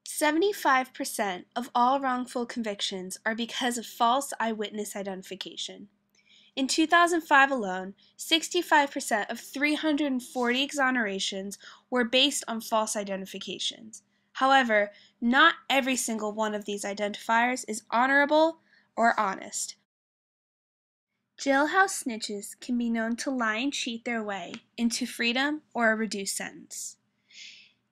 75% of all wrongful convictions are because of false eyewitness identification. In 2005 alone, 65% of 340 exonerations were based on false identifications. However, not every single one of these identifiers is honorable or honest. Jailhouse snitches can be known to lie and cheat their way into freedom or a reduced sentence.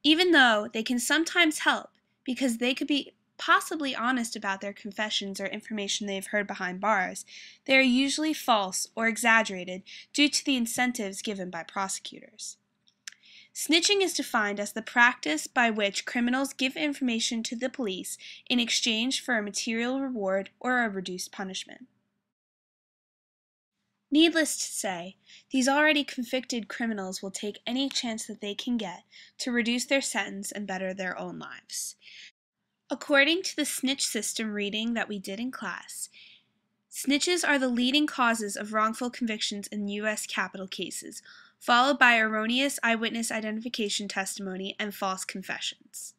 Even though they can sometimes help because they could be possibly honest about their confessions or information they've heard behind bars, they are usually false or exaggerated due to the incentives given by prosecutors. Snitching is defined as the practice by which criminals give information to the police in exchange for a material reward or a reduced punishment. Needless to say, these already convicted criminals will take any chance that they can get to reduce their sentence and better their own lives. According to the snitch system reading that we did in class, snitches are the leading causes of wrongful convictions in U.S. capital cases, followed by erroneous eyewitness identification testimony and false confessions.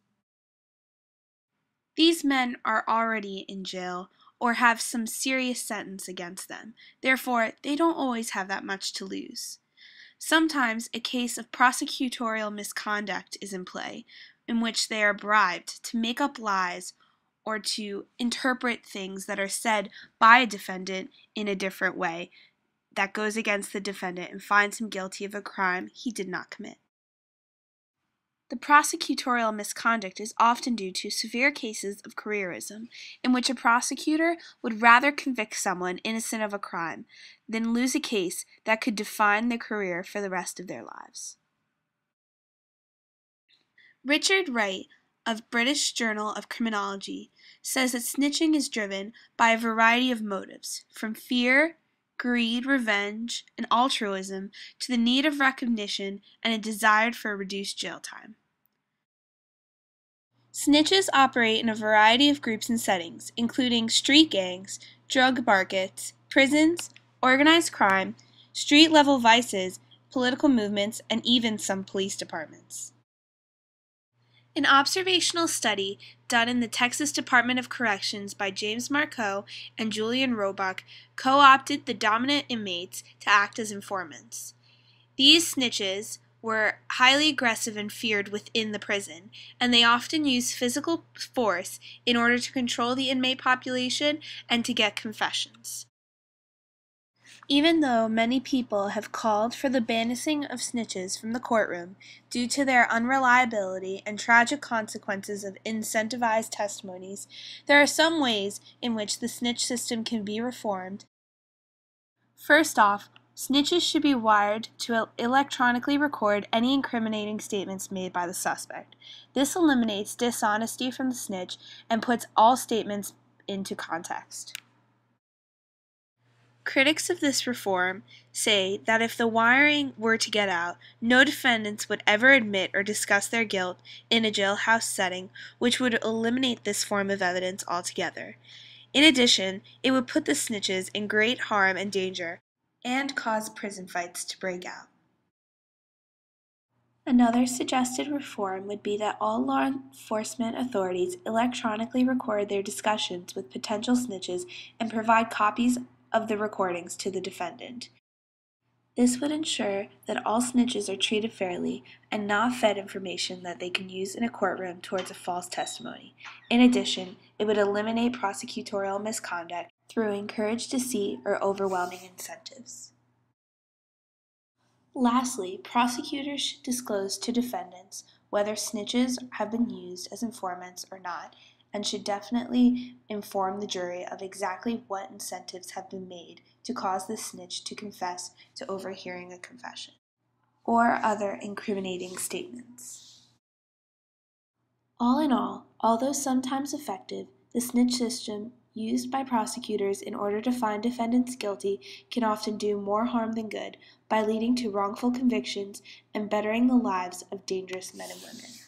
These men are already in jail or have some serious sentence against them. Therefore, they don't always have that much to lose. Sometimes a case of prosecutorial misconduct is in play, in which they are bribed to make up lies or to interpret things that are said by a defendant in a different way that goes against the defendant and finds him guilty of a crime he did not commit. The prosecutorial misconduct is often due to severe cases of careerism, in which a prosecutor would rather convict someone innocent of a crime than lose a case that could define their career for the rest of their lives. Richard Wright of British Journal of Criminology says that snitching is driven by a variety of motives, from fear, greed, revenge, and altruism to the need of recognition and a desire for reduced jail time. Snitches operate in a variety of groups and settings, including street gangs, drug markets, prisons, organized crime, street-level vices, political movements, and even some police departments. An observational study done in the Texas Department of Corrections by James Marcoux and Julian Roebuck co-opted the dominant inmates to act as informants. These snitches were highly aggressive and feared within the prison, and they often used physical force in order to control the inmate population and to get confessions. Even though many people have called for the banishing of snitches from the courtroom due to their unreliability and tragic consequences of incentivized testimonies, there are some ways in which the snitch system can be reformed. First off, snitches should be wired to electronically record any incriminating statements made by the suspect. This eliminates dishonesty from the snitch and puts all statements into context. Critics of this reform say that if the wiring were to get out, no defendants would ever admit or discuss their guilt in a jailhouse setting, which would eliminate this form of evidence altogether. In addition, it would put the snitches in great harm and danger, and cause prison fights to break out. Another suggested reform would be that all law enforcement authorities electronically record their discussions with potential snitches and provide copies of the recordings to the defendant. This would ensure that all snitches are treated fairly and not fed information that they can use in a courtroom towards a false testimony. In addition, it would eliminate prosecutorial misconduct through encouraged deceit or overwhelming incentives. Lastly, prosecutors should disclose to defendants whether snitches have been used as informants or not, and should definitely inform the jury of exactly what incentives have been made to cause the snitch to confess to overhearing a confession or other incriminating statements. All in all, although sometimes effective, the snitch system used by prosecutors in order to find defendants guilty can often do more harm than good by leading to wrongful convictions and bettering the lives of dangerous men and women.